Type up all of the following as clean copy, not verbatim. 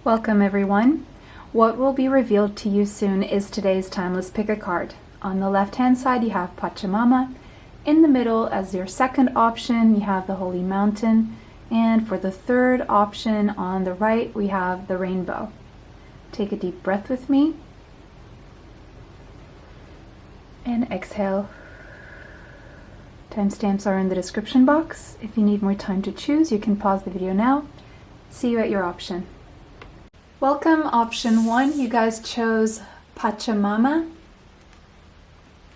Welcome everyone. What will be revealed to you soon is today's timeless pick a card. On the left hand side you have Pachamama. In the middle as your second option you have the Holy Mountain. And for the third option on the right we have the Rainbow. Take a deep breath with me. And exhale. Timestamps are in the description box. If you need more time to choose, you can pause the video now. See you at your option. Welcome, option 1. You guys chose Pachamama.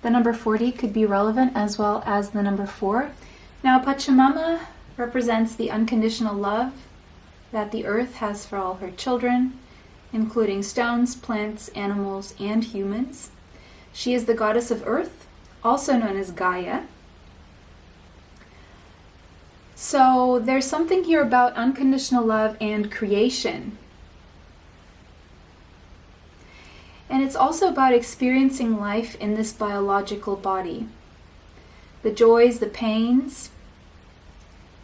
The number 40 could be relevant as well as the number 4. Now, Pachamama represents the unconditional love that the earth has for all her children, including stones, plants, animals, and humans. She is the goddess of earth, also known as Gaia. So there's something here about unconditional love and creation. And it's also about experiencing life in this biological body. The joys, the pains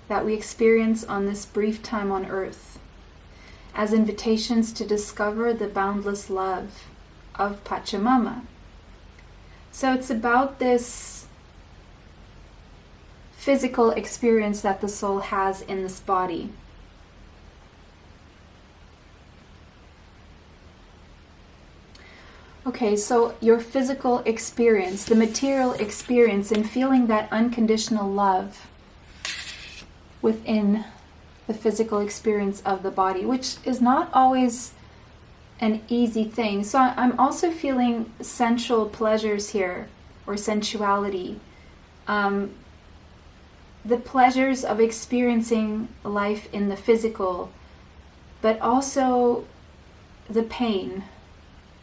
that we experience on this brief time on earth as invitations to discover the boundless love of Pachamama. So it's about this physical experience that the soul has in this body. Okay, so your physical experience, the material experience in feeling that unconditional love within the physical experience of the body, which is not always an easy thing. So I'm also feeling sensual pleasures here, or sensuality. The pleasures of experiencing life in the physical, but also the pain.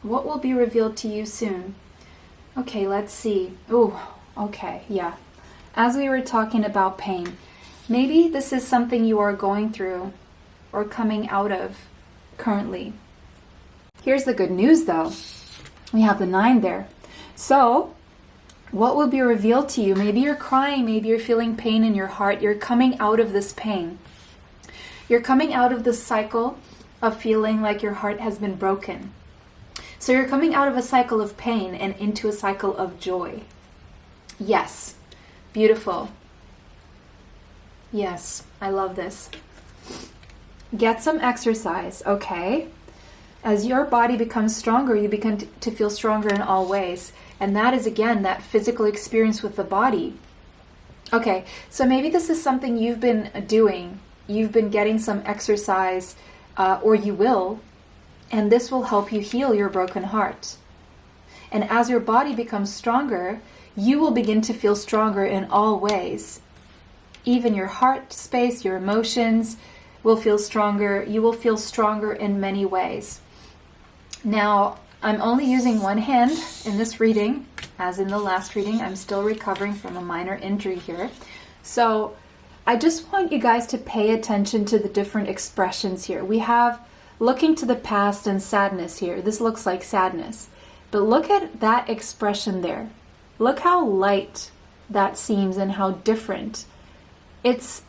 What will be revealed to you soon? Okay, let's see. Oh, okay, yeah. As we were talking about pain, maybe this is something you are going through or coming out of currently. Here's the good news though. We have the 9 there. So, what will be revealed to you? Maybe you're crying, maybe you're feeling pain in your heart. You're coming out of this pain. You're coming out of this cycle of feeling like your heart has been broken. So you're coming out of a cycle of pain and into a cycle of joy. Yes, beautiful. Yes, I love this. Get some exercise, okay? As your body becomes stronger, you begin to feel stronger in all ways. And that is, again, that physical experience with the body. Okay, so maybe this is something you've been doing. You've been getting some exercise, or you will. And this will help you heal your broken heart. And as your body becomes stronger, you will begin to feel stronger in all ways. Even your heart space, your emotions will feel stronger. You will feel stronger in many ways. Now, I'm only using one hand in this reading. As in the last reading, I'm still recovering from a minor injury here. So I just want you guys to pay attention to the different expressions here. We have looking to the past and sadness here. This looks like sadness. But look at that expression there. Look how light that seems and how different. It's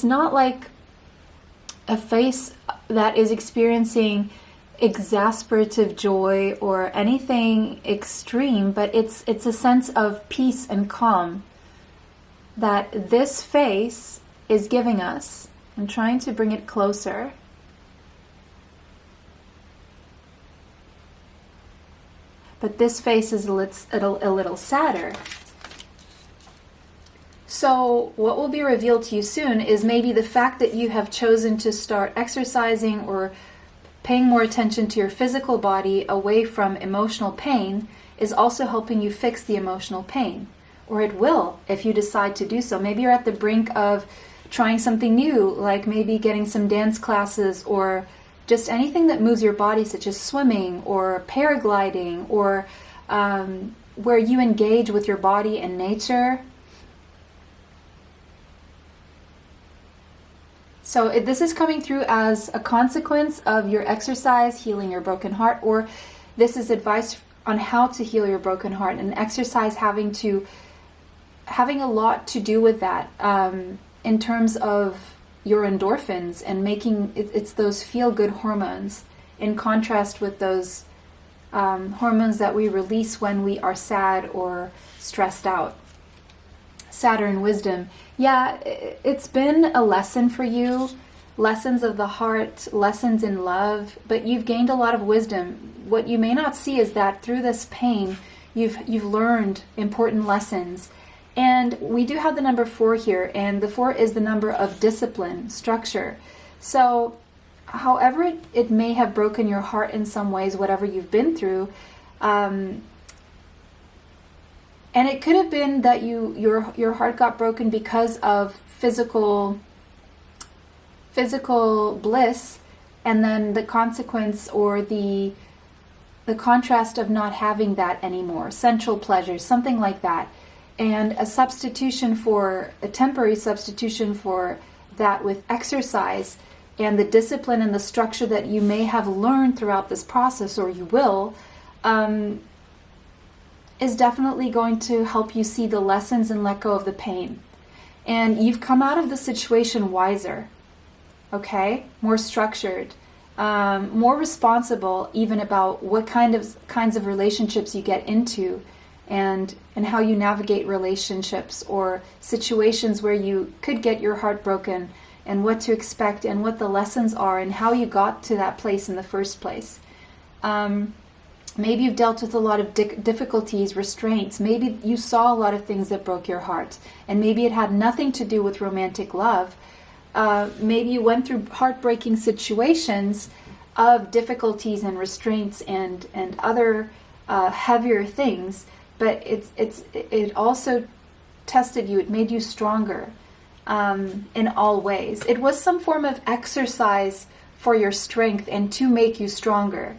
not like a face that is experiencing exasperative joy or anything extreme, but it's a sense of peace and calm that this face is giving us. I'm trying to bring it closer. But this face is a little sadder. So what will be revealed to you soon is maybe the fact that you have chosen to start exercising or paying more attention to your physical body away from emotional pain is also helping you fix the emotional pain. Or it will if you decide to do so. Maybe you're at the brink of trying something new, like maybe getting some dance classes or just anything that moves your body, such as swimming or paragliding, or where you engage with your body and nature. So this is coming through as a consequence of your exercise, healing your broken heart, or this is advice on how to heal your broken heart, and exercise having a lot to do with that in terms of your endorphins and making it's those feel-good hormones, in contrast with those hormones that we release when we are sad or stressed out. Saturn wisdom. Yeah, it's been a lesson for you, lessons of the heart, lessons in love, but you've gained a lot of wisdom. What you may not see is that through this pain, you've learned important lessons. And we do have the number 4 here, and the 4 is the number of discipline, structure. So however it may have broken your heart in some ways, whatever you've been through, and it could have been that your heart got broken because of physical bliss, and then the consequence or the contrast of not having that anymore, sensual pleasures, something like that. And a temporary substitution for that with exercise and the discipline and the structure that you may have learned throughout this process, or you will, is definitely going to help you see the lessons and let go of the pain. And you've come out of the situation wiser, okay? More structured, more responsible even about what kinds of relationships you get into, and how you navigate relationships or situations where you could get your heart broken, and what to expect and what the lessons are and how you got to that place in the first place. Maybe you've dealt with a lot of difficulties, restraints. Maybe you saw a lot of things that broke your heart, and maybe it had nothing to do with romantic love. Maybe you went through heartbreaking situations of difficulties and restraints and other heavier things, but it also tested you. It made you stronger in all ways. It was some form of exercise for your strength and to make you stronger.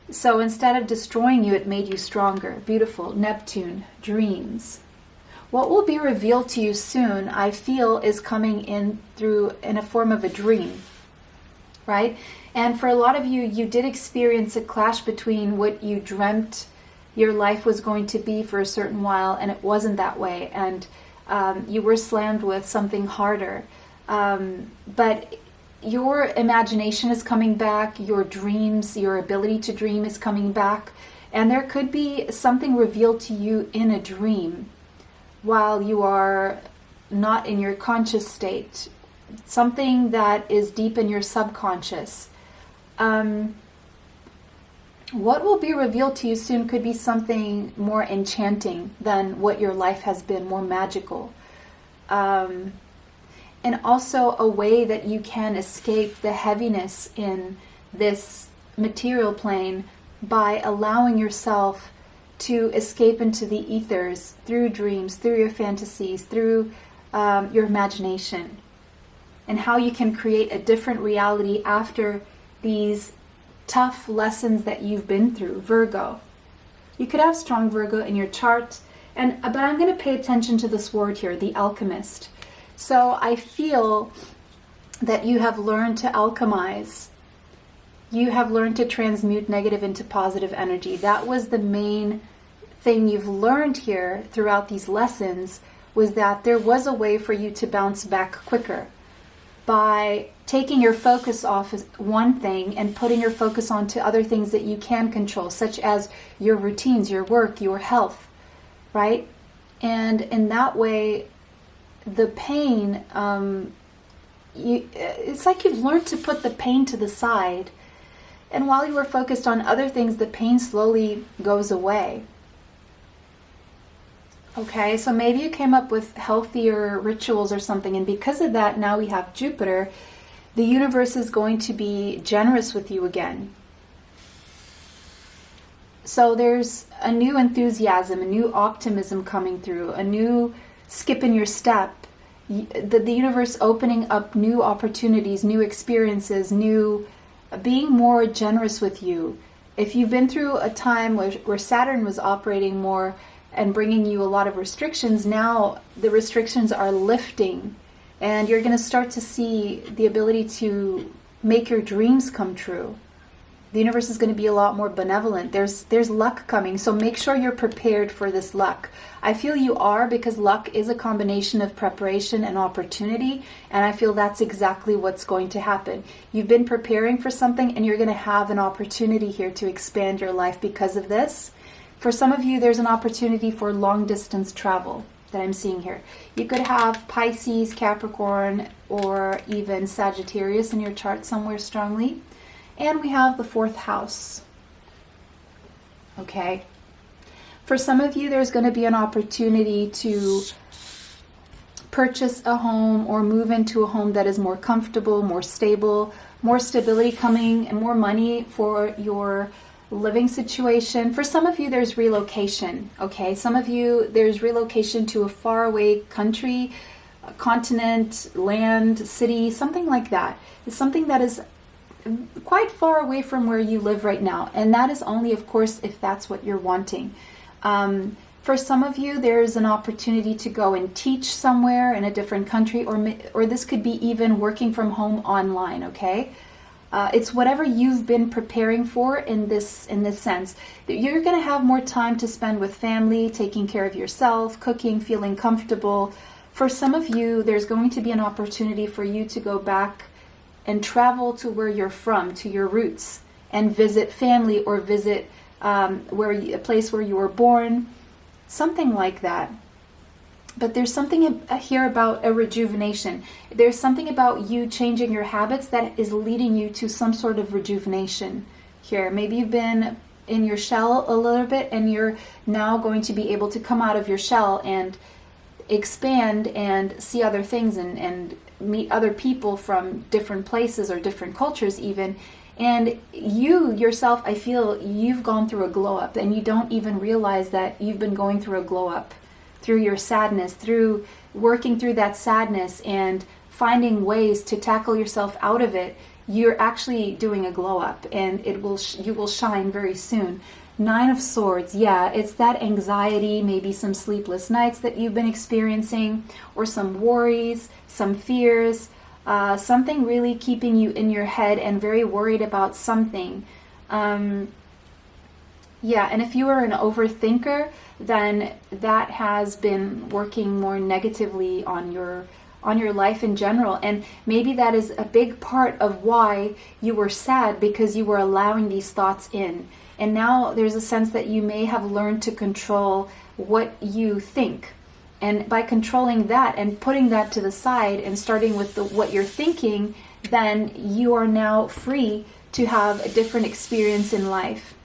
So instead of destroying you, it made you stronger. Beautiful. Neptune, dreams. What will be revealed to you soon, I feel, is coming in a form of a dream, right? And for a lot of you, you did experience a clash between what you dreamt your life was going to be for a certain while, and it wasn't that way, and you were slammed with something harder. But your imagination is coming back, your dreams, your ability to dream is coming back, and there could be something revealed to you in a dream while you are not in your conscious state, something that is deep in your subconscious. What will be revealed to you soon could be something more enchanting than what your life has been, more magical. And also a way that you can escape the heaviness in this material plane by allowing yourself to escape into the ethers through dreams, through your fantasies, through your imagination, and how you can create a different reality after these tough lessons that you've been through. Virgo. You could have strong Virgo in your chart, but I'm going to pay attention to this word here, the alchemist. So I feel that you have learned to alchemize. You have learned to transmute negative into positive energy. That was the main thing you've learned here throughout these lessons, was that there was a way for you to bounce back quicker by taking your focus off one thing and putting your focus onto other things that you can control, such as your routines, your work, your health, right? And in that way, the pain, it's like you've learned to put the pain to the side. And while you were focused on other things, the pain slowly goes away. Okay, so maybe you came up with healthier rituals or something, and because of that, now we have Jupiter. The universe is going to be generous with you again. So there's a new enthusiasm, a new optimism coming through, a new skip in your step. The universe opening up new opportunities, new experiences, being more generous with you. If you've been through a time where Saturn was operating more and bringing you a lot of restrictions, now the restrictions are lifting, and you're going to start to see the ability to make your dreams come true. The universe is going to be a lot more benevolent. There's luck coming, so make sure you're prepared for this luck. I feel you are, because luck is a combination of preparation and opportunity, and I feel that's exactly what's going to happen. You've been preparing for something, and you're going to have an opportunity here to expand your life because of this. For some of you, there's an opportunity for long distance travel that I'm seeing here. You could have Pisces, Capricorn, or even Sagittarius in your chart somewhere strongly. And we have the 4th house. Okay. For some of you, there's going to be an opportunity to purchase a home or move into a home that is more comfortable, more stable, more stability coming, and more money for your living situation. For some of you, there's relocation. Okay. Some of you, there's relocation to a faraway country, continent, land, city, something like that. It's something that is quite far away from where you live right now, and that is only, of course, if that's what you're wanting. For some of you, there's an opportunity to go and teach somewhere in a different country, or this could be even working from home online. Okay, it's whatever you've been preparing for in this sense. You're going to have more time to spend with family, taking care of yourself, cooking, feeling comfortable. For some of you, there's going to be an opportunity for you to go back and travel to where you're from, to your roots, and visit family, or visit a place where you were born, something like that. But there's something here about a rejuvenation. There's something about you changing your habits that is leading you to some sort of rejuvenation here. Maybe you've been in your shell a little bit, and you're now going to be able to come out of your shell and expand and see other things, and meet other people from different places or different cultures even. And you yourself, I feel you've gone through a glow up, and you don't even realize that you've been going through a glow up through your sadness, through working through that sadness and finding ways to tackle yourself out of it. You're actually doing a glow up, and you will shine very soon. 9 of Swords, yeah, it's that anxiety, maybe some sleepless nights that you've been experiencing, or some worries, some fears, something really keeping you in your head and very worried about something. Yeah, and if you are an overthinker, then that has been working more negatively on your life in general. And maybe that is a big part of why you were sad, because you were allowing these thoughts in. And now there's a sense that you may have learned to control what you think. And by controlling that and putting that to the side and starting with what you're thinking, then you are now free to have a different experience in life.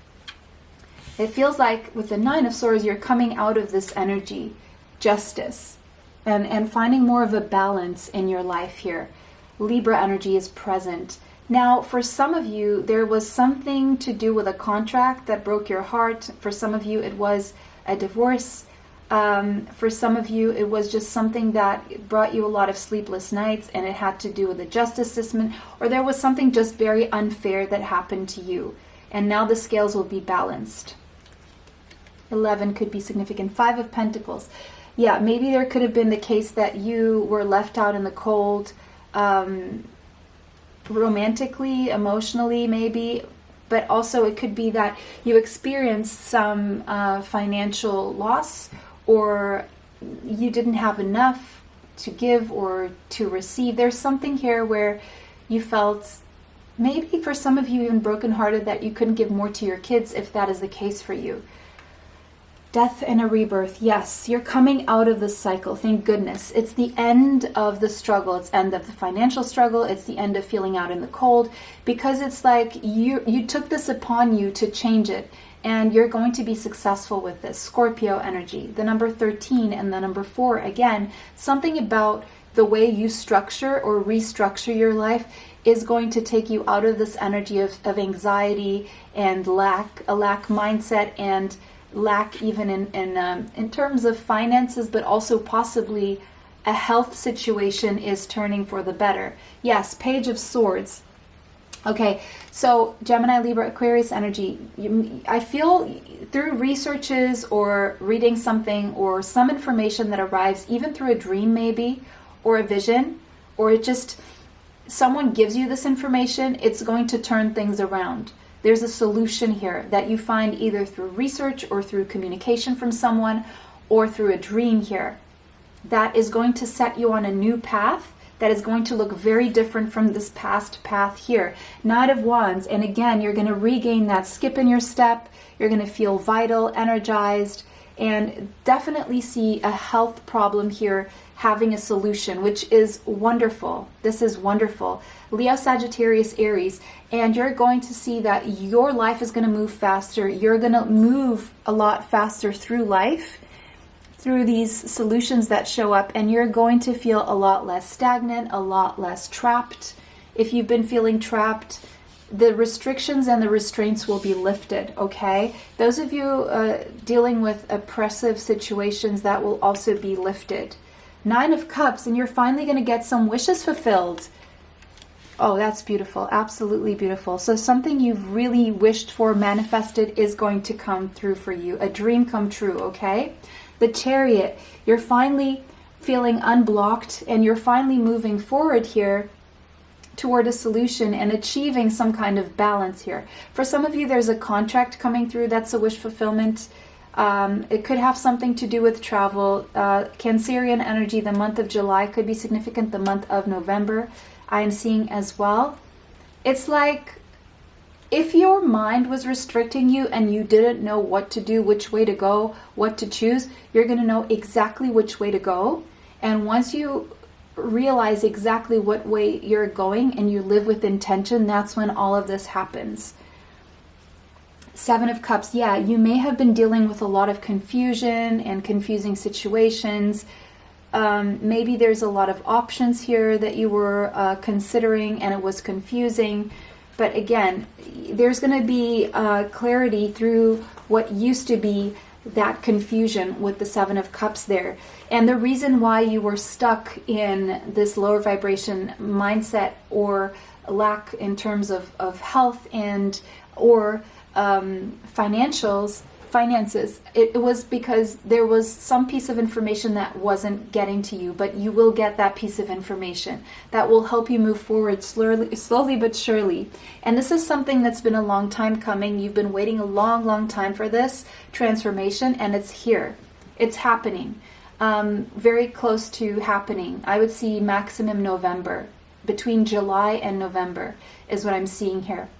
It feels like with the 9 of Swords, you're coming out of this energy, justice, and finding more of a balance in your life here. Libra energy is present. Now, for some of you, there was something to do with a contract that broke your heart. For some of you, it was a divorce. For some of you, it was just something that brought you a lot of sleepless nights, and it had to do with the justice system, or there was something just very unfair that happened to you. And now the scales will be balanced. 11 could be significant. 5 of Pentacles. Yeah, maybe there could have been the case that you were left out in the cold, romantically, emotionally maybe, but also it could be that you experienced some financial loss, or you didn't have enough to give or to receive. There's something here where you felt, maybe for some of you even brokenhearted, that you couldn't give more to your kids, if that is the case for you. Death and a rebirth. Yes, you're coming out of this cycle. Thank goodness. It's the end of the struggle. It's the end of the financial struggle. It's the end of feeling out in the cold, because it's like you took this upon you to change it, and you're going to be successful with this. Scorpio energy. The number 13 and the number 4. Again, something about the way you structure or restructure your life is going to take you out of this energy of anxiety and a lack mindset, and lack even in terms of finances, but also possibly a health situation is turning for the better. Yes, Page of Swords. Okay, so Gemini, Libra, Aquarius energy. I feel through researches or reading something or some information that arrives, even through a dream maybe, or a vision, or it just, someone gives you this information, it's going to turn things around. There's a solution here that you find either through research or through communication from someone or through a dream here that is going to set you on a new path that is going to look very different from this past path here. Knight of Wands, and again, you're going to regain that skip in your step. You're going to feel vital, energized, and definitely see a health problem here having a solution, which is wonderful. This is wonderful. Leo, Sagittarius, Aries, and you're going to see that your life is going to move faster. You're going to move a lot faster through life, through these solutions that show up, and you're going to feel a lot less stagnant, a lot less trapped. If you've been feeling trapped, the restrictions and the restraints will be lifted, okay? Those of you dealing with oppressive situations, that will also be lifted. 9 of Cups, and you're finally going to get some wishes fulfilled. Oh, that's beautiful. Absolutely beautiful. So something you've really wished for, manifested, is going to come through for you. A dream come true, okay? The Chariot, you're finally feeling unblocked, and you're finally moving forward here toward a solution and achieving some kind of balance here. For some of you, there's a contract coming through. That's a wish fulfillment. It could have something to do with travel. Cancerian energy, the month of July could be significant. The month of November, I am seeing as well. It's like if your mind was restricting you and you didn't know what to do, which way to go, what to choose, you're going to know exactly which way to go. And once you realize exactly what way you're going and you live with intention, that's when all of this happens. 7 of Cups, yeah, you may have been dealing with a lot of confusion and confusing situations. Maybe there's a lot of options here that you were considering and it was confusing. But again, there's going to be clarity through what used to be that confusion with the 7 of Cups there. And the reason why you were stuck in this lower vibration mindset or lack in terms of health and or finances, it was because there was some piece of information that wasn't getting to you, but you will get that piece of information that will help you move forward slowly but surely. And this is something that's been a long time coming. You've been waiting a long time for this transformation, and it's here. It's happening. Very close to happening. I would see maximum November. Between July and November is what I'm seeing here.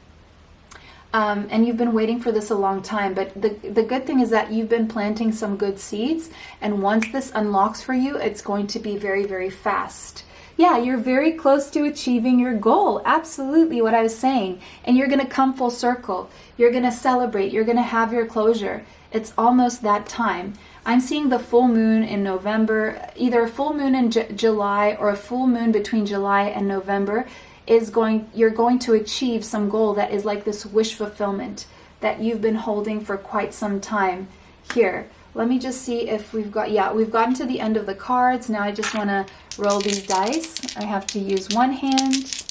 And you've been waiting for this a long time, but the good thing is that you've been planting some good seeds, and once this unlocks for you, it's going to be very fast. Yeah, you're very close to achieving your goal. Absolutely what I was saying. And you're going to come full circle. You're going to celebrate. You're going to have your closure. It's almost that time. I'm seeing the full moon in November, either a full moon in July or a full moon between July and November. You're going to achieve some goal that is like this wish fulfillment that you've been holding for quite some time here. Let me just see if we've gotten to the end of the cards. Now I just want to roll these dice. I have to use one hand.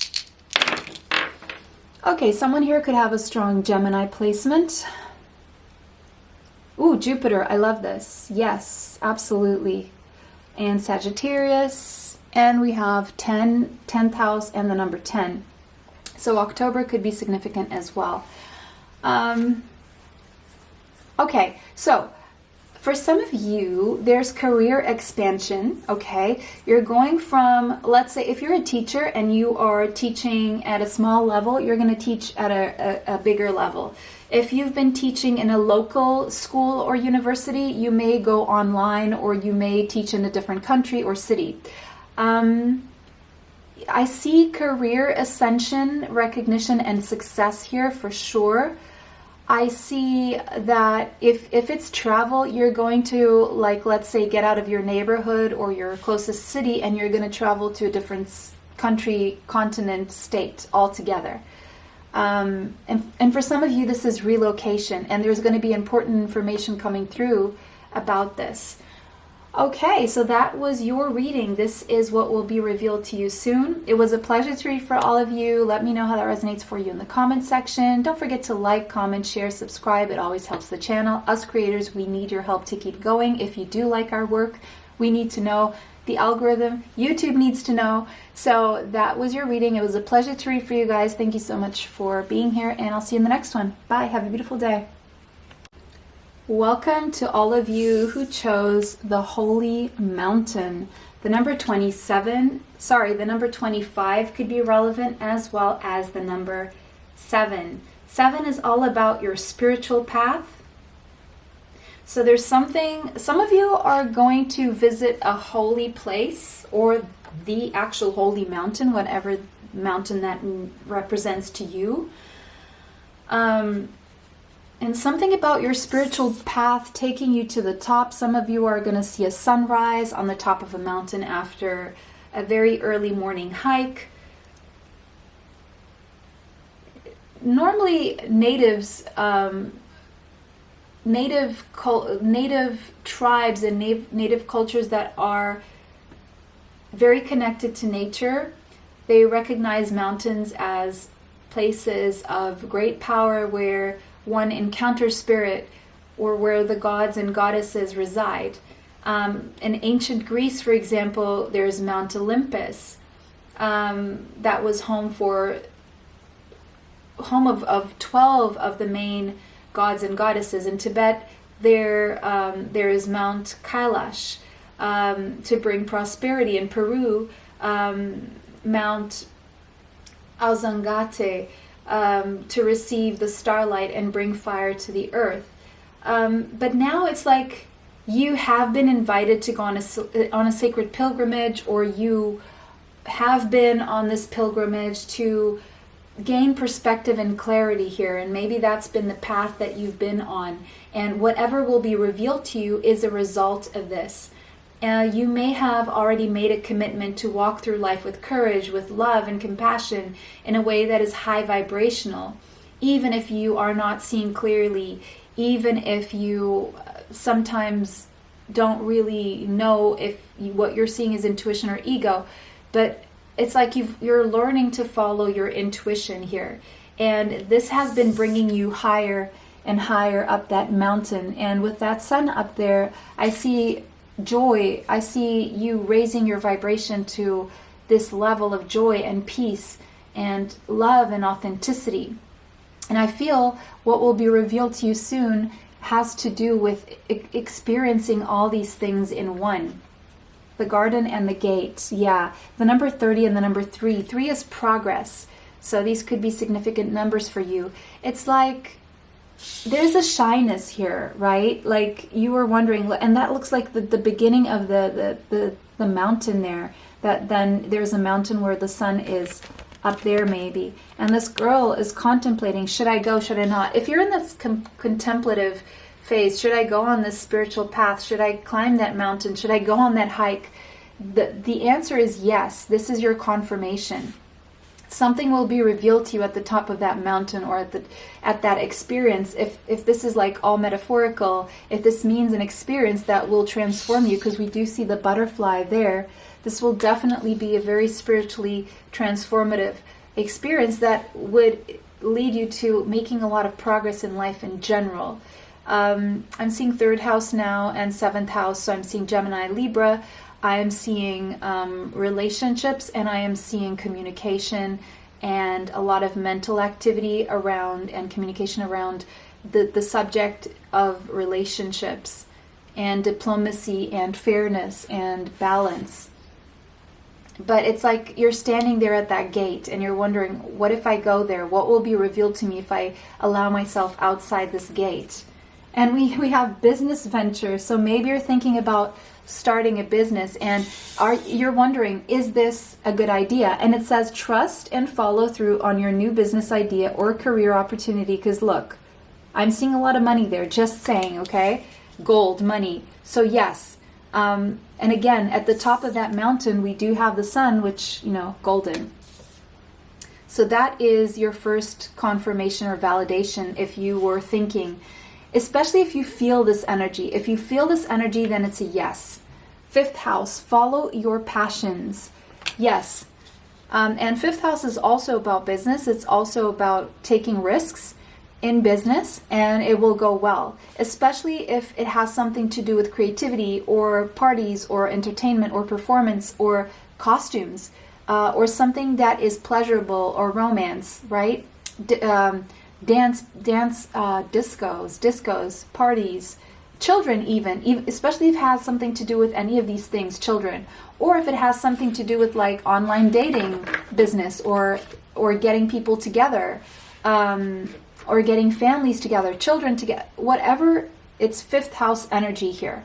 Okay, someone here could have a strong Gemini placement. Ooh, Jupiter, I love this. Yes, absolutely. And Sagittarius. And we have 10th house and the number 10. So October could be significant as well. Okay, so for some of you, there's career expansion, okay? You're going from, let's say, if you're a teacher and you are teaching at a small level, you're going to teach at a bigger level. If you've been teaching in a local school or university, you may go online or you may teach in a different country or city. I see career ascension, recognition, and success here for sure. I see that if it's travel, you're going to, like, let's say, get out of your neighborhood or your closest city and you're going to travel to a different country, continent, state altogether. And for some of you, this is relocation, and there's going to be important information coming through about this. Okay, so that was your reading. This is what will be revealed to you soon. It was a pleasure to read for all of you. Let me know how that resonates for you in the comment section. Don't forget to like, comment, share, subscribe. It always helps the channel. Us creators, we need your help to keep going. If you do like our work, we need to know The algorithm, YouTube needs to know. So that was your reading. It was a pleasure to read for you guys. Thank you so much for being here, and I'll see you in the next one. Bye. Have a beautiful day. Welcome to all of you who chose the Holy Mountain. The number 27, the number 25 could be relevant, as well as the number 7. 7 is all about your spiritual path. So there's something, some of you are going to visit a holy place or the actual holy mountain, whatever mountain that represents to you. And something about your spiritual path taking you to the top. Some of you are going to see a sunrise on the top of a mountain after a very early morning hike. Normally, native tribes and native cultures that are very connected to nature, they recognize mountains as places of great power where one encounters spirit, or where the gods and goddesses reside. In ancient Greece, for example, there's Mount Olympus, that was home of 12 of the main gods and goddesses. In Tibet, there is Mount Kailash to bring prosperity. In Peru, Mount Alzangate to receive the starlight and bring fire to the earth. But now it's like you have been invited to go on a sacred pilgrimage, or you have been on this pilgrimage to gain perspective and clarity here, and maybe that's been the path that you've been on, and whatever will be revealed to you is a result of this. You may have already made a commitment to walk through life with courage, with love and compassion in a way that is high vibrational, even if you are not seeing clearly, even if you sometimes don't really know if what you're seeing is intuition or ego. But it's like you're learning to follow your intuition here. And this has been bringing you higher and higher up that mountain. And with that sun up there, I see joy. I see you raising your vibration to this level of joy and peace and love and authenticity. And I feel what will be revealed to you soon has to do with experiencing all these things in one. The garden and the gate. Yeah. The number 30 and the number 3. 3 is progress. So these could be significant numbers for you. It's like there's a shyness here, right? Like you were wondering, and that looks like the beginning of the mountain there. That then there's a mountain where the sun is up there maybe. And this girl is contemplating, should I go, should I not? If you're in this contemplative phase, should I go on this spiritual path? Should I climb that mountain? Should I go on that hike? The answer is yes. This is your confirmation. Something will be revealed to you at the top of that mountain, or at that experience. If this is like all metaphorical, if this means an experience that will transform you, because we do see the butterfly there, this will definitely be a very spiritually transformative experience that would lead you to making a lot of progress in life in general. I'm seeing 3rd house now and 7th house, so I'm seeing Gemini, Libra. I am seeing relationships, and I am seeing communication and a lot of mental activity around and communication around the subject of relationships and diplomacy and fairness and balance. But it's like you're standing there at that gate and you're wondering, what if I go there? What will be revealed to me if I allow myself outside this gate? And we have business ventures. So maybe you're thinking about starting a business and you're wondering, is this a good idea? And it says trust and follow through on your new business idea or career opportunity. Because look, I'm seeing a lot of money there, just saying, okay? Gold, money. So yes. And again, at the top of that mountain, we do have the sun, which, golden. So that is your first confirmation or validation if you were thinking, especially if you feel this energy. If you feel this energy, then it's a yes. 5th house, follow your passions. Yes. And 5th house is also about business. It's also about taking risks. in business, and it will go well, especially if it has something to do with creativity or parties or entertainment or performance or costumes, or something that is pleasurable, or romance, right? Dance, discos, parties, children, even especially if it has something to do with any of these things, children, or if it has something to do with like online dating business, or getting people together, or getting families together, children together, whatever. It's fifth house energy here.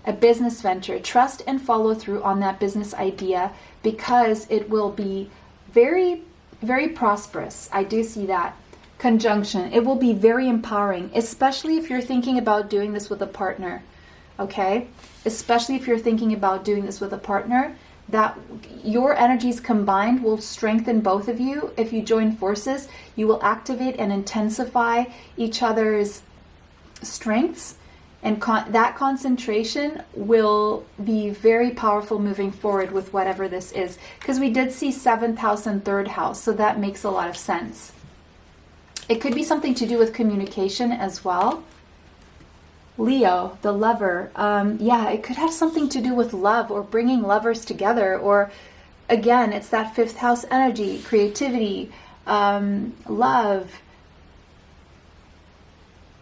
A business venture. Trust and follow through on that business idea, because it will be very, very prosperous. I do see that. Conjunction. It will be very empowering, especially if you're thinking about doing this with a partner. Okay? Especially if you're thinking about doing this with a partner, that your energies combined will strengthen both of you. If you join forces, you will activate and intensify each other's strengths, and that concentration will be very powerful moving forward with whatever this is, because we did see 7th house and 3rd house, so that makes a lot of sense. It could be something to do with communication as well. Leo, the lover. Yeah, it could have something to do with love, or bringing lovers together, or again, it's that 5th house energy, creativity, love,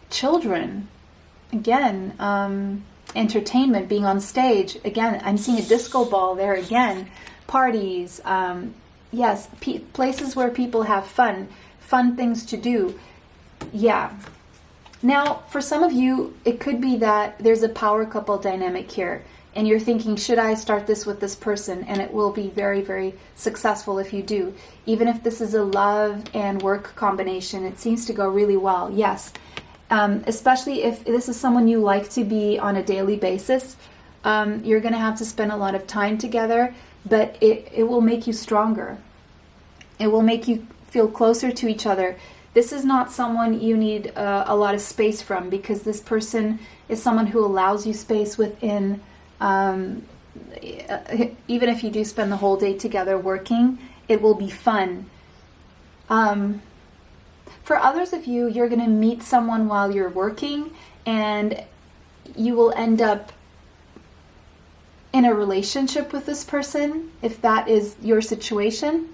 children, again, entertainment, being on stage. Again, I'm seeing a disco ball there again, parties, yes, places where people have fun things to do. Yeah. Now, for some of you, it could be that there's a power couple dynamic here, and you're thinking, should I start this with this person? And it will be very, very successful if you do. Even if this is a love and work combination, it seems to go really well. Yes. Especially if this is someone you like to be on a daily basis. You're going to have to spend a lot of time together, but it will make you stronger. It will make you feel closer to each other. This is not someone you need a lot of space from, because this person is someone who allows you space within, even if you do spend the whole day together working, it will be fun. For others of you, you're going to meet someone while you're working, and you will end up in a relationship with this person, if that is your situation.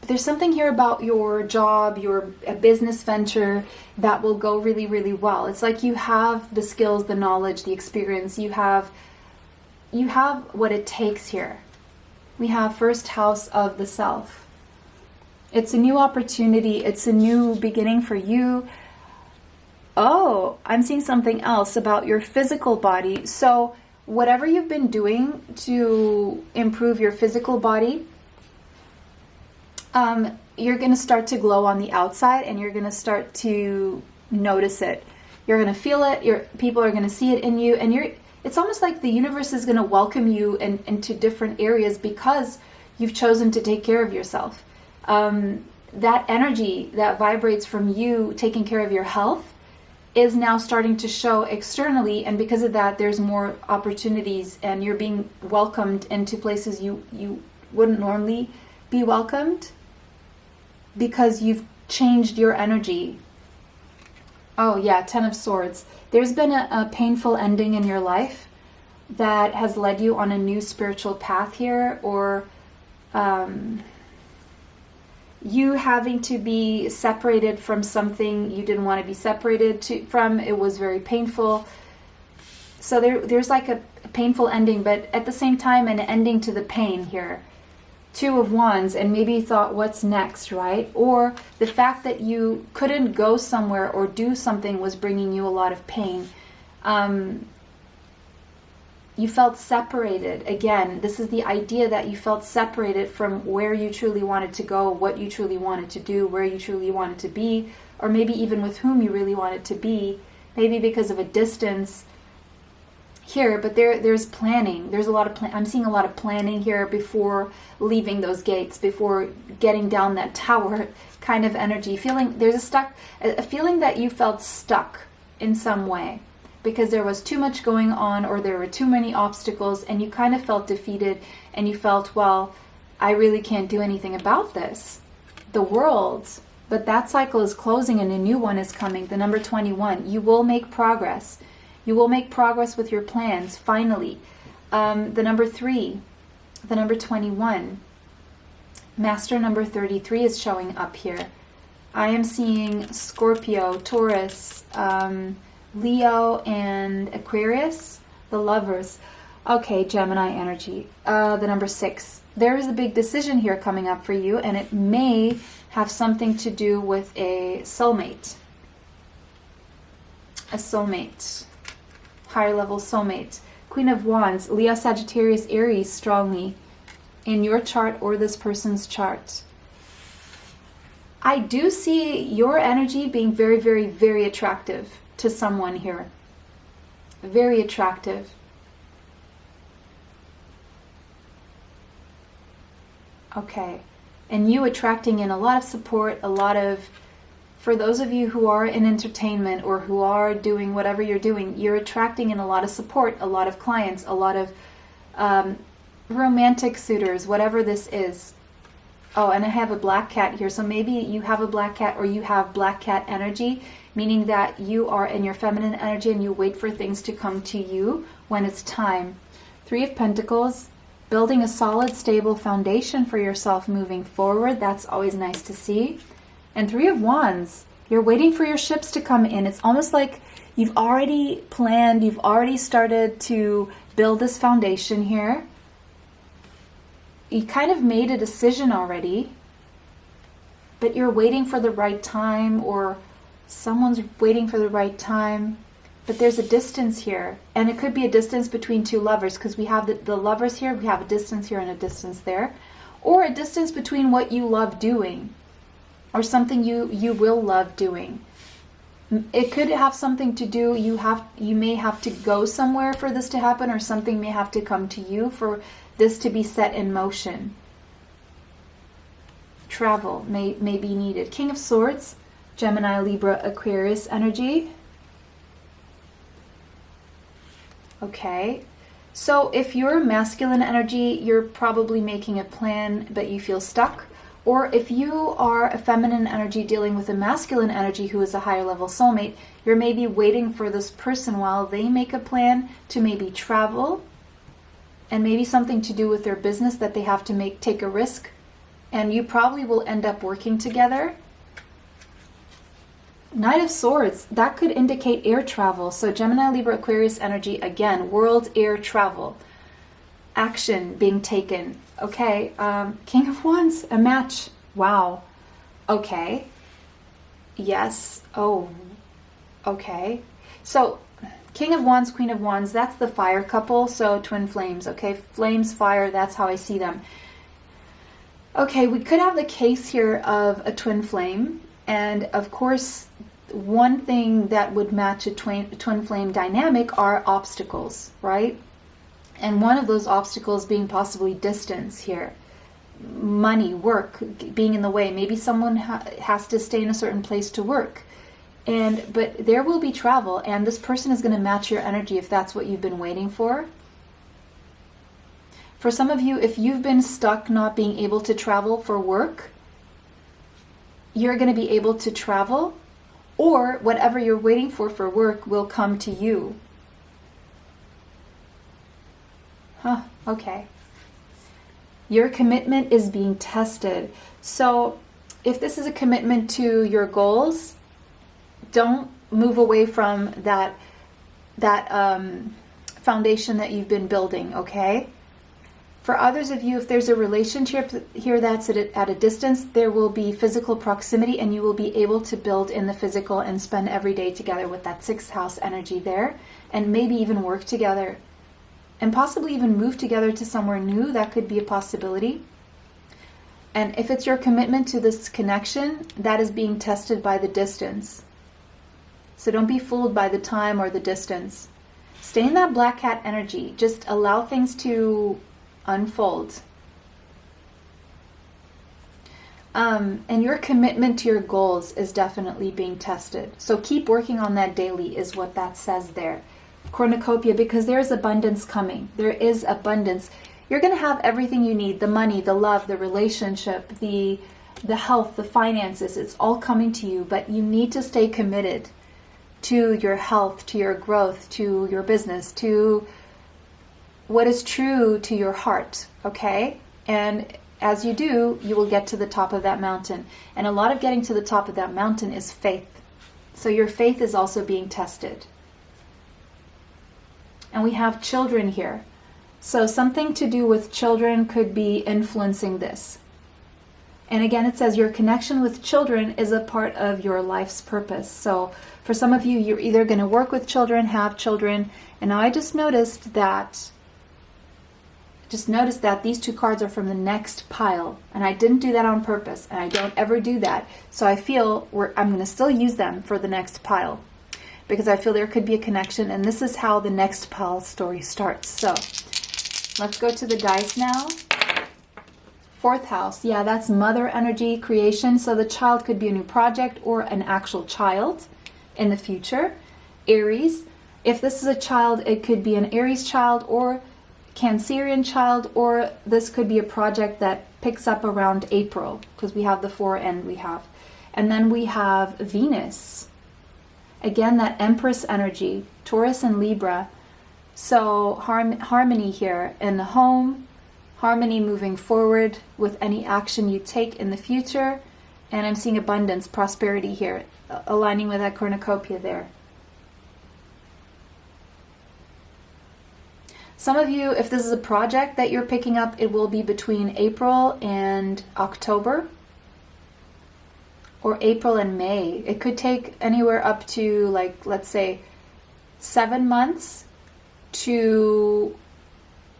There's something here about your job, a business venture that will go really, really well. It's like you have the skills, the knowledge, the experience. You have what it takes here. We have 1st house of the self. It's a new opportunity. It's a new beginning for you. Oh, I'm seeing something else about your physical body. So whatever you've been doing to improve your physical body, you're going to start to glow on the outside, and you're going to start to notice it. You're going to feel it. People are going to see it in you, and it's almost like the universe is going to welcome you into different areas, because you've chosen to take care of yourself. That energy that vibrates from you taking care of your health is now starting to show externally, and because of that, there's more opportunities, and you're being welcomed into places you wouldn't normally be welcomed, because you've changed your energy. Oh yeah, 10 of Swords. There's been a painful ending in your life that has led you on a new spiritual path here, or you having to be separated from something you didn't want to be separated from. It was very painful. So there's like a painful ending, but at the same time an ending to the pain here. 2 of Wands, and maybe you thought, what's next, right? Or the fact that you couldn't go somewhere or do something was bringing you a lot of pain. You felt separated. Again, this is the idea that you felt separated from where you truly wanted to go, what you truly wanted to do, where you truly wanted to be, or maybe even with whom you really wanted to be, maybe because of a distance here. But there's planning. There's a lot of I'm seeing a lot of planning here before leaving those gates, before getting down that tower kind of energy. There's a feeling that you felt stuck in some way, because there was too much going on, or there were too many obstacles, and you kind of felt defeated, and you felt, well, I really can't do anything about this. the World, but that cycle is closing and a new one is coming. The number 21. You will make progress. You will make progress with your plans, finally. The number 3, the number 21. Master number 33 is showing up here. I am seeing Scorpio, Taurus, Leo, and Aquarius, the lovers. Okay, Gemini energy. The number 6. There is a big decision here coming up for you, and it may have something to do with a soulmate. A soulmate. Higher level soulmate. Queen of Wands, Leo, Sagittarius, Aries strongly in your chart or this person's chart. I do see your energy being very, very, very attractive to someone here. Very attractive. Okay. And you attracting in a lot of support, a lot of, for those of you who are in entertainment or who are doing whatever you're doing, you're attracting in a lot of support, a lot of clients, a lot of romantic suitors, whatever this is. Oh, and I have a black cat here. So maybe you have a black cat or you have black cat energy, meaning that you are in your feminine energy and you wait for things to come to you when it's time. 3 of Pentacles, building a solid, stable foundation for yourself moving forward. That's always nice to see. And 3 of Wands, you're waiting for your ships to come in. It's almost like you've already planned, you've already started to build this foundation here. You kind of made a decision already, but you're waiting for the right time, or someone's waiting for the right time. But there's a distance here, and it could be a distance between 2 lovers, because we have the lovers here, we have a distance here and a distance there, or a distance between what you love doing or something you will love doing. It could have something to do, you may have to go somewhere for this to happen, or something may have to come to you for this to be set in motion. Travel may be needed. King of Swords, Gemini, Libra, Aquarius energy. Okay, so if you're masculine energy, you're probably making a plan, but you feel stuck. Or if you are a feminine energy dealing with a masculine energy who is a higher level soulmate, you're maybe waiting for this person while they make a plan to maybe travel, and maybe something to do with their business that they have to take a risk. And you probably will end up working together. Knight of Swords, that could indicate air travel. So Gemini, Libra, Aquarius energy, again, world air travel. Action being taken. Okay, King of Wands, a match. Wow. Okay. Yes. Oh, okay. So King of Wands, Queen of Wands, that's the fire couple. So twin flames, okay? Flames, fire, that's how I see them. Okay, we could have the case here of a twin flame. And of course, one thing that would match a twin flame dynamic are obstacles, right? And one of those obstacles being possibly distance here. Money, work, being in the way. Maybe someone has to stay in a certain place to work. But there will be travel, and this person is going to match your energy if that's what you've been waiting for. For some of you, if you've been stuck not being able to travel for work, you're going to be able to travel, or whatever you're waiting for work will come to you. Huh, okay. Your commitment is being tested. So if this is a commitment to your goals, don't move away from that foundation that you've been building, okay? For others of you, if there's a relationship here that's at a distance, there will be physical proximity, and you will be able to build in the physical and spend every day together with that 6th house energy there, and maybe even work together, and possibly even move together to somewhere new. That could be a possibility. And if it's your commitment to this connection, that is being tested by the distance. So don't be fooled by the time or the distance. Stay in that black cat energy. Just allow things to unfold. And your commitment to your goals is definitely being tested. So keep working on that daily is what that says there. Cornucopia, because there's abundance coming. There is abundance. You're going to have everything you need. The money, the love, the relationship, the the health, the finances, it's all coming to you, but you need to stay committed to your health, to your growth, to your business, to what is true to your heart, okay? And as you do, you will get to the top of that mountain. And a lot of getting to the top of that mountain is faith. So your faith is also being tested. And we have children here. So something to do with children could be influencing this. And again, it says your connection with children is a part of your life's purpose. So for some of you, you're either going to work with children, have children. And I just noticed that these two cards are from the next pile. And I didn't do that on purpose. And I don't ever do that. So I feel I'm going to still use them for the next pile, because I feel there could be a connection. And this is how the next pile story starts. So let's go to the dice now. Fourth house. Yeah, that's mother energy, creation. So the child could be a new project or an actual child in the future. Aries. If this is a child, it could be an Aries child or Cancerian child, or this could be a project that picks up around April, because we have the 4 and then we have Venus. Again, that Empress energy, Taurus and Libra. So harmony here in the home, harmony moving forward with any action you take in the future. And I'm seeing abundance, prosperity here, aligning with that cornucopia there. Some of you, if this is a project that you're picking up, it will be between April and October, or April and May. It could take anywhere up to, like, let's say 7 months to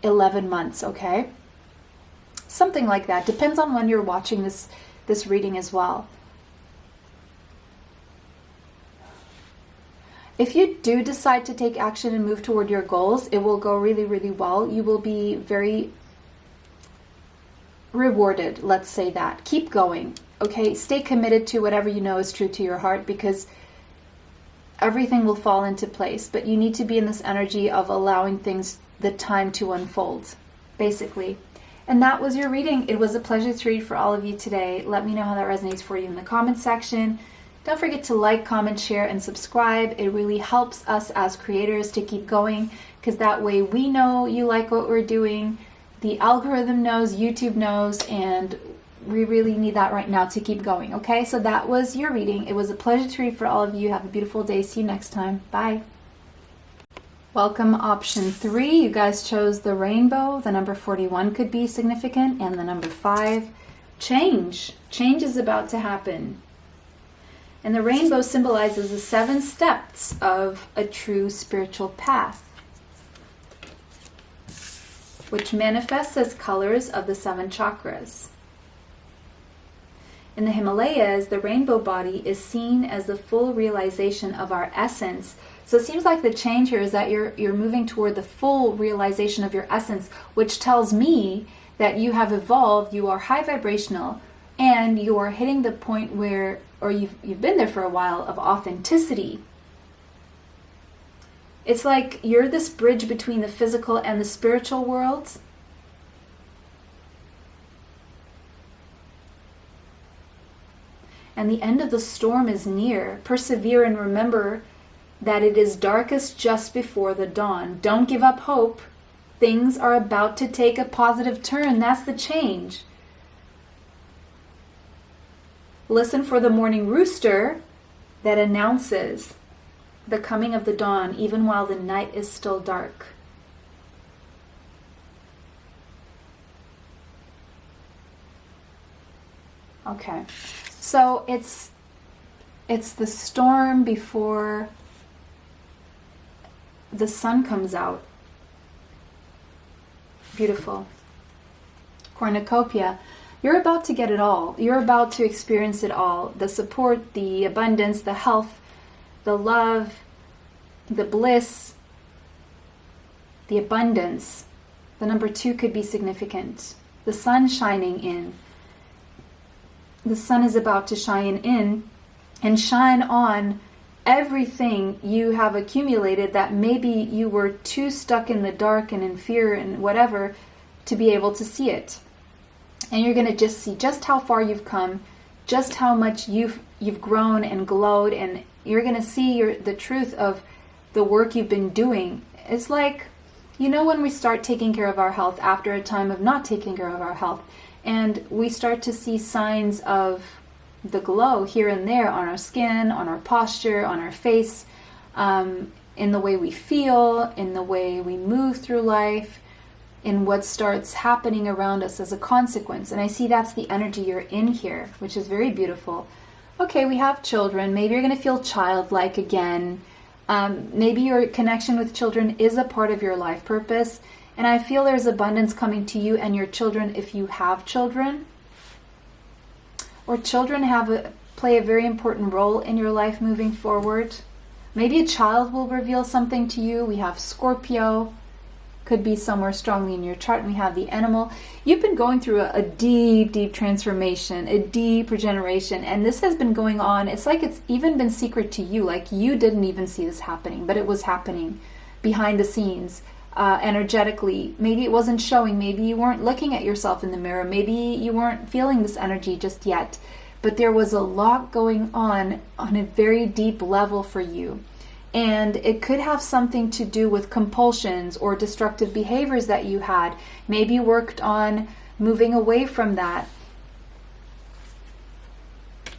11 months, okay? Something like that. Depends on when you're watching this reading as well. If you do decide to take action and move toward your goals, it will go really, really well. You will be very rewarded, let's say that. Keep going, okay? Stay committed to whatever you know is true to your heart, because everything will fall into place. But you need to be in this energy of allowing things the time to unfold, basically. And that was your reading. It was a pleasure to read for all of you today. Let me know how that resonates for you in the comment section. Don't forget to like, comment, share, and subscribe. It really helps us as creators to keep going, because that way we know you like what we're doing. The algorithm knows, YouTube knows, and we really need that right now to keep going, okay? So that was your reading. It was a pleasure to read for all of you. Have a beautiful day. See you next time. Bye. Welcome option 3. You guys chose the rainbow. The number 41 could be significant, and the number 5. Change. Change is about to happen. And the rainbow symbolizes the 7 steps of a true spiritual path, which manifests as colors of the 7 chakras. In the Himalayas, the rainbow body is seen as the full realization of our essence. So it seems like the change here is that you're moving toward the full realization of your essence, which tells me that you have evolved, you are high vibrational, and you are hitting the point where, or you've been there for a while, of authenticity. It's like you're this bridge between the physical and the spiritual worlds. And the end of the storm is near. Persevere and remember that it is darkest just before the dawn. Don't give up hope. Things are about to take a positive turn. That's the change. Listen for the morning rooster that announces the coming of the dawn, even while the night is still dark. Okay, so it's the storm before the sun comes out. Beautiful. Cornucopia. You're about to get it all. You're about to experience it all. The support, the abundance, the health, the love, the bliss, the abundance. The number 2 could be significant. The sun shining in. The sun is about to shine in and shine on everything you have accumulated that maybe you were too stuck in the dark and in fear and whatever to be able to see it. And you're going to just see just how far you've come, just how much you've grown and glowed, and you're going to see the truth of the work you've been doing. It's like, you know, when we start taking care of our health after a time of not taking care of our health, and we start to see signs of the glow here and there on our skin, on our posture, on our face, in the way we feel, in the way we move through life, in what starts happening around us as a consequence. And I see that's the energy you're in here, which is very beautiful. Okay, we have children. Maybe you're going to feel childlike again. Maybe your connection with children is a part of your life purpose. And I feel there's abundance coming to you and your children if you have children. Or children play a very important role in your life moving forward. Maybe a child will reveal something to you. We have Scorpio. Could be somewhere strongly in your chart. And we have the animal. You've been going through a deep, deep transformation, a deep regeneration. And this has been going on. It's like it's even been secret to you. Like you didn't even see this happening, but it was happening behind the scenes, energetically. Maybe it wasn't showing. Maybe you weren't looking at yourself in the mirror. Maybe you weren't feeling this energy just yet. But there was a lot going on a very deep level for you. And it could have something to do with compulsions or destructive behaviors that you had. Maybe you worked on moving away from that.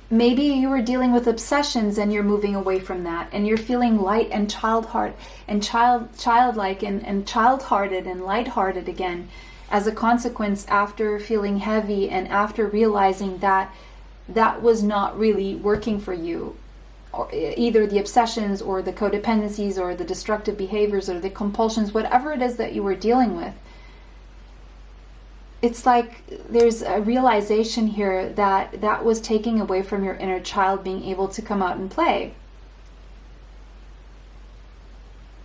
Maybe you were dealing with obsessions and you're moving away from that. And you're feeling light and childlike and child-hearted and light-hearted again as a consequence after feeling heavy and after realizing that that was not really working for you. Or either the obsessions or the codependencies or the destructive behaviors or the compulsions, whatever it is that you were dealing with. It's like there's a realization here that that was taking away from your inner child being able to come out and play.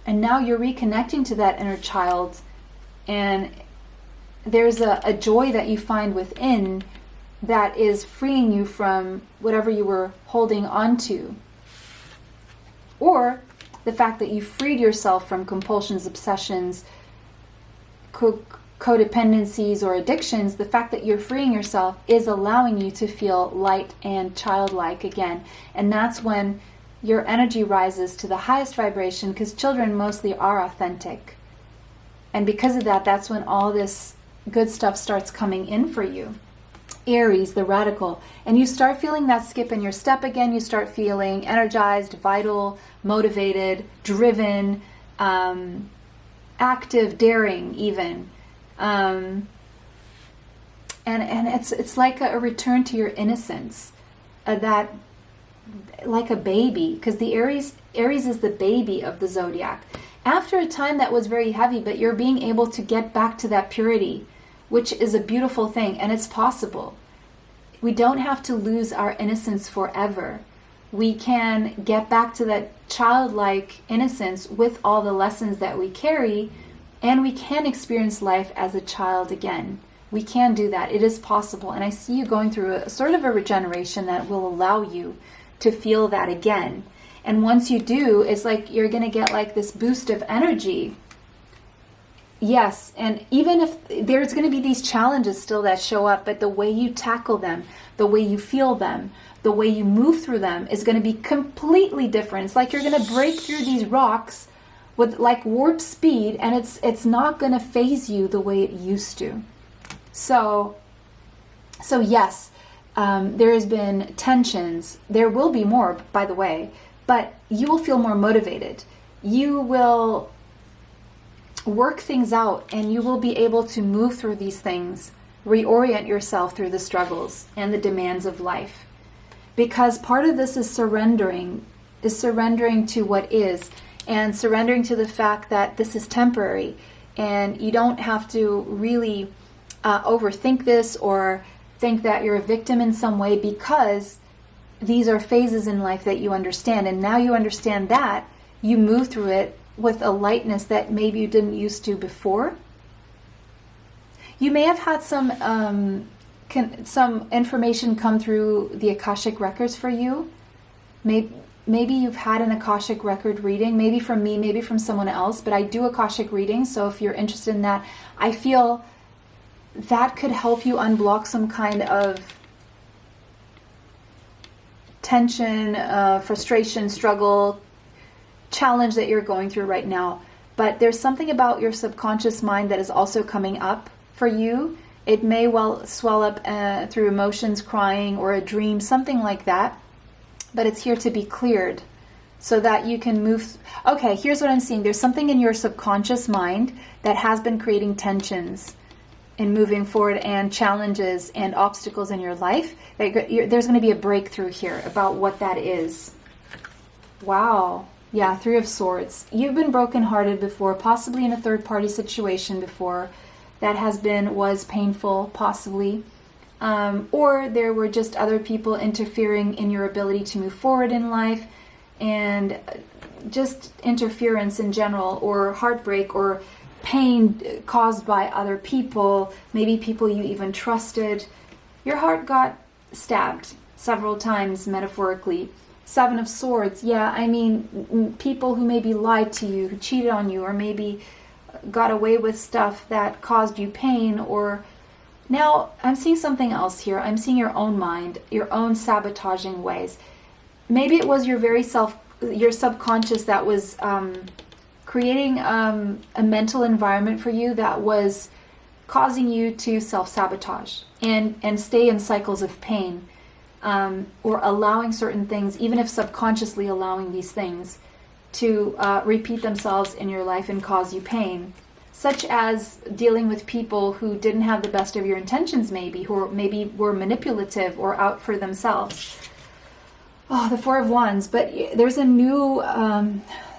And now you're reconnecting to that inner child, and there's a joy that you find within that is freeing you from whatever you were holding on to. Or the fact that you freed yourself from compulsions, obsessions, codependencies, or addictions, the fact that you're freeing yourself is allowing you to feel light and childlike again. And that's when your energy rises to the highest vibration, because children mostly are authentic. And because of that, that's when all this good stuff starts coming in for you. Aries, the radical, and you start feeling that skip in your step again. You start feeling energized, vital, motivated, driven, active, daring, even, and it's like a return to your innocence, that like a baby, because the Aries is the baby of the zodiac. After a time that was very heavy, but you're being able to get back to that purity, which is a beautiful thing, and it's possible. We don't have to lose our innocence forever. We can get back to that childlike innocence with all the lessons that we carry, and we can experience life as a child again. We can do that. It is possible, and I see you going through a sort of a regeneration that will allow you to feel that again. And once you do, it's like you're going to get like this boost of energy. Yes, and even if there's going to be these challenges still that show up, but the way you tackle them, the way you feel them, the way you move through them is going to be completely different. It's like you're going to break through these rocks with like warp speed, and it's not going to phase you the way it used to. So yes, there has been tensions. There will be more, by the way, but you will feel more motivated. You will work things out, and you will be able to move through these things, reorient yourself through the struggles and the demands of life. Because part of this is surrendering to what is, and surrendering to the fact that this is temporary, and you don't have to really overthink this or think that you're a victim in some way, because these are phases in life that you understand, and now you understand that, you move through it with a lightness that maybe you didn't used to before. You may have had some information come through the Akashic records for you. Maybe you've had an Akashic record reading, maybe from me, maybe from someone else, but I do Akashic readings, so if you're interested in that, I feel that could help you unblock some kind of tension, frustration, struggle, challenge that you're going through right now. But there's something about your subconscious mind that is also coming up for you. It may well swell up through emotions, crying, or a dream, something like that. But it's here to be cleared so that you can move. Okay, here's what I'm seeing. There's something in your subconscious mind that has been creating tensions in moving forward and challenges and obstacles in your life. There's going to be a breakthrough here about what that is. Wow. Yeah, Three of Swords. You've been brokenhearted before, possibly in a third-party situation before. That was painful, possibly. Or there were just other people interfering in your ability to move forward in life, and just interference in general, or heartbreak, or pain caused by other people, maybe people you even trusted. Your heart got stabbed several times, metaphorically. Seven of Swords, yeah, I mean, people who maybe lied to you, who cheated on you, or maybe got away with stuff that caused you pain. Or now I'm seeing something else here. I'm seeing your own mind, your own sabotaging ways. Maybe it was your subconscious that was creating a mental environment for you that was causing you to self-sabotage and stay in cycles of pain, or allowing certain things, even if subconsciously allowing these things to repeat themselves in your life and cause you pain, such as dealing with people who didn't have the best of your intentions, maybe, who maybe were manipulative or out for themselves. Oh, the Four of Wands. But there's a new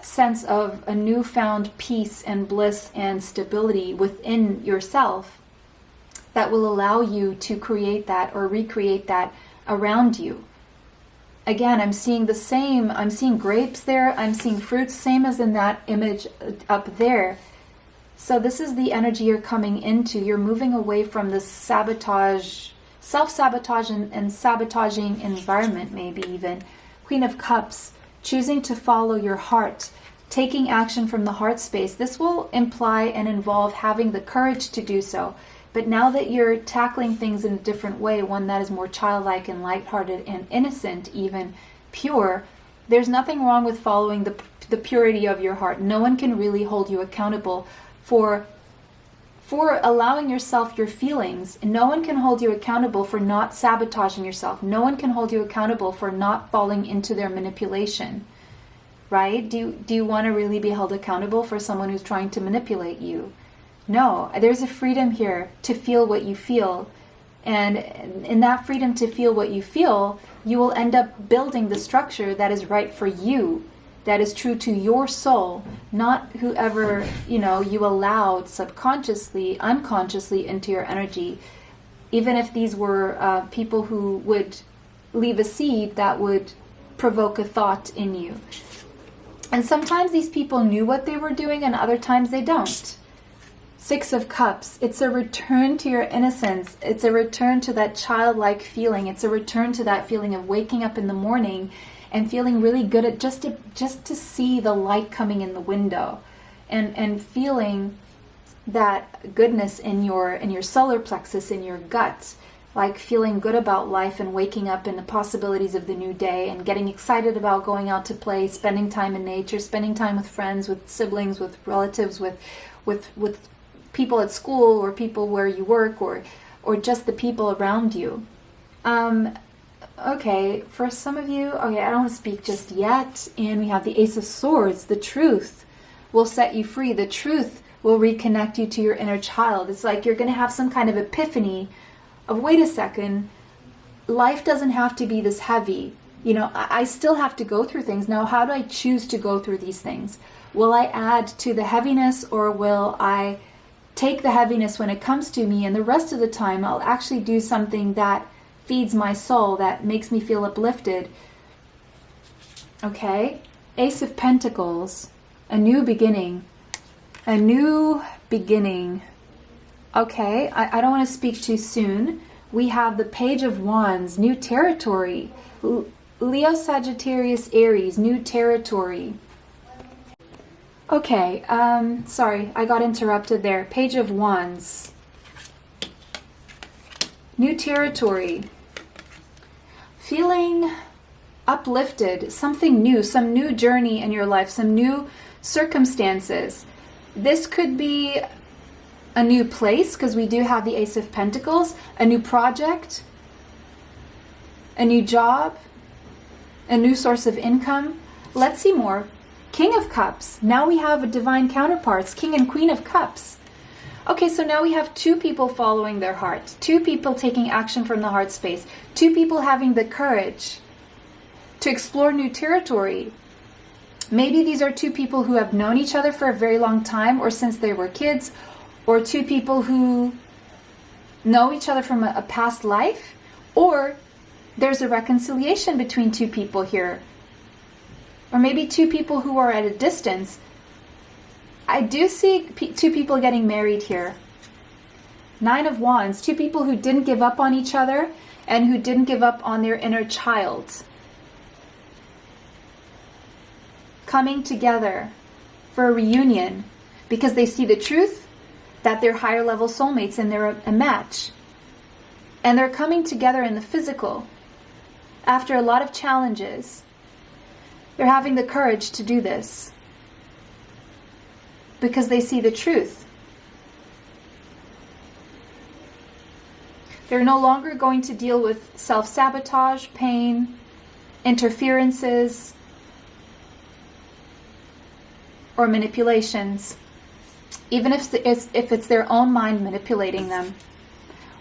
sense of a newfound peace and bliss and stability within yourself that will allow you to create that or recreate that around you. Again, I'm seeing the same. I'm seeing grapes there. I'm seeing fruits, same as in that image up there. So this is the energy you're coming into. You're moving away from this sabotage, self-sabotage and sabotaging environment, maybe even. Queen of Cups, choosing to follow your heart, taking action from the heart space. This will imply and involve having the courage to do so. But now that you're tackling things in a different way, one that is more childlike and lighthearted and innocent, even pure, there's nothing wrong with following the purity of your heart. No one can really hold you accountable for allowing yourself your feelings. No one can hold you accountable for not sabotaging yourself. No one can hold you accountable for not falling into their manipulation. Right? Do you want to really be held accountable for someone who's trying to manipulate you? No, there's a freedom here to feel what you feel. And in that freedom to feel what you feel, you will end up building the structure that is right for you, that is true to your soul, not whoever, you allowed subconsciously, unconsciously into your energy. Even if these were people who would leave a seed that would provoke a thought in you. And sometimes these people knew what they were doing and other times they don't. Six of Cups, it's a return to your innocence. It's a return to that childlike feeling. It's a return to that feeling of waking up in the morning and feeling really good at just to see the light coming in the window, and feeling that goodness in your solar plexus, in your gut, like feeling good about life and waking up in the possibilities of the new day and getting excited about going out to play, spending time in nature, spending time with friends, with siblings, with relatives, with people at school, or people where you work, or just the people around you. Okay, for some of you, I don't want to speak just yet. And we have the Ace of Swords. The truth will set you free. The truth will reconnect you to your inner child. It's like you're going to have some kind of epiphany of, wait a second, life doesn't have to be this heavy. I still have to go through things. Now, how do I choose to go through these things? Will I add to the heaviness, or will I take the heaviness when it comes to me, and the rest of the time I'll actually do something that feeds my soul, that makes me feel uplifted? Okay, Ace of Pentacles, a new beginning. A new beginning. Okay, I don't want to speak too soon. We have the Page of Wands, new territory. Leo, Sagittarius, Aries, new territory. Okay, sorry, I got interrupted there. Page of Wands. New territory. Feeling uplifted, something new, some new journey in your life, some new circumstances. This could be a new place, because we do have the Ace of Pentacles, a new project, a new job, a new source of income. Let's see more. King of Cups. Now we have divine counterparts, King and Queen of Cups. Okay, so now we have two people following their heart, two people taking action from the heart space, two people having the courage to explore new territory. Maybe these are two people who have known each other for a very long time, or since they were kids, or two people who know each other from a past life, or there's a reconciliation between two people here, or maybe two people who are at a distance. I do see two people getting married here. Nine of Wands, two people who didn't give up on each other and who didn't give up on their inner child. Coming together for a reunion because they see the truth that they're higher level soulmates and they're a match. And they're coming together in the physical. After a lot of challenges, they're having the courage to do this because they see the truth. They're no longer going to deal with self-sabotage, pain, interferences, or manipulations, even if it's their own mind manipulating them.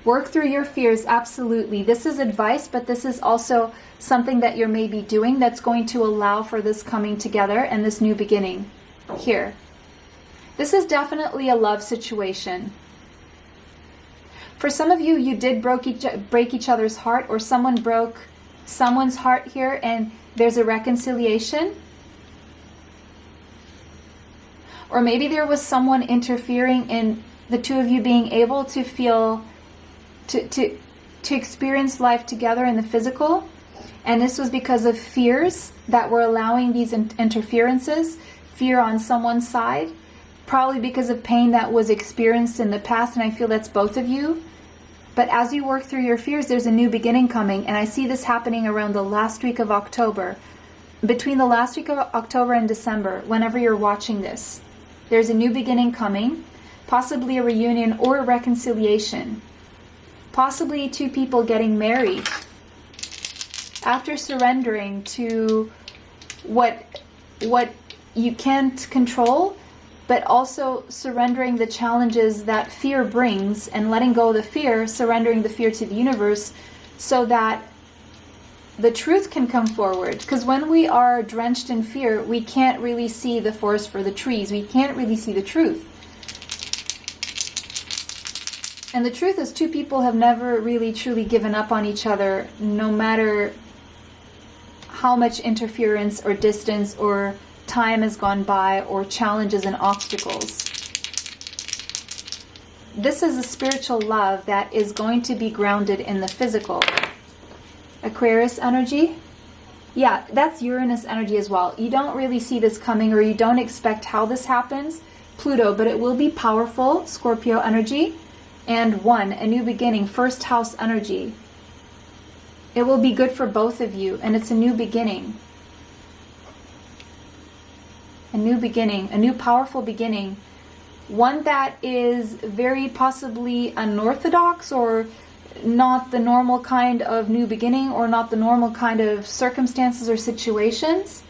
Work through your fears, absolutely. This is advice, but this is also something that you're maybe doing that's going to allow for this coming together and this new beginning here. This is definitely a love situation. For some of you, you did break each other's heart, or someone broke someone's heart here, and there's a reconciliation. Or maybe there was someone interfering in the two of you being able to feel, to experience life together in the physical. And this was because of fears that were allowing these interferences, fear on someone's side, probably because of pain that was experienced in the past. And I feel that's both of you. But as you work through your fears, there's a new beginning coming. And I see this happening around the last week of October. Between the last week of October and December, whenever you're watching this, there's a new beginning coming, possibly a reunion or a reconciliation, possibly two people getting married after surrendering to what you can't control, but also surrendering the challenges that fear brings and letting go of the fear, surrendering the fear to the universe so that the truth can come forward. Because when we are drenched in fear, we can't really see the forest for the trees. We can't really see the truth. And the truth is, two people have never really truly given up on each other, no matter how much interference or distance or time has gone by, or challenges and obstacles. This is a spiritual love that is going to be grounded in the physical. Aquarius energy. Yeah, that's Uranus energy as well. You don't really see this coming, or you don't expect how this happens. Pluto, but it will be powerful. Scorpio energy. And a new beginning, first house energy. It will be good for both of you, and it's a new beginning. A new beginning, a new powerful beginning. One that is very possibly unorthodox, or not the normal kind of new beginning, or not the normal kind of circumstances or situations.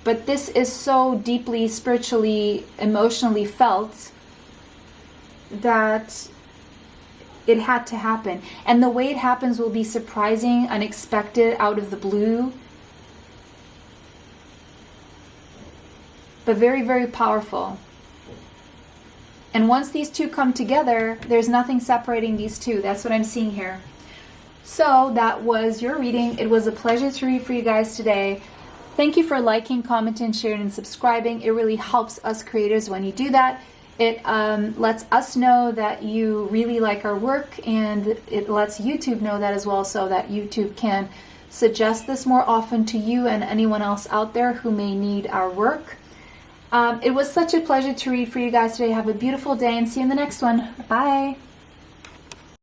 But this is so deeply spiritually, emotionally felt that it had to happen. And the way it happens will be surprising, unexpected, out of the blue. But very, very powerful. And once these two come together, there's nothing separating these two. That's what I'm seeing here. So that was your reading. It was a pleasure to read for you guys today. Thank you for liking, commenting, sharing, and subscribing. It really helps us creators when you do that. It lets us know that you really like our work, and it lets YouTube know that as well, so that YouTube can suggest this more often to you and anyone else out there who may need our work. It was such a pleasure to read for you guys today. Have a beautiful day, and see you in the next one. Bye.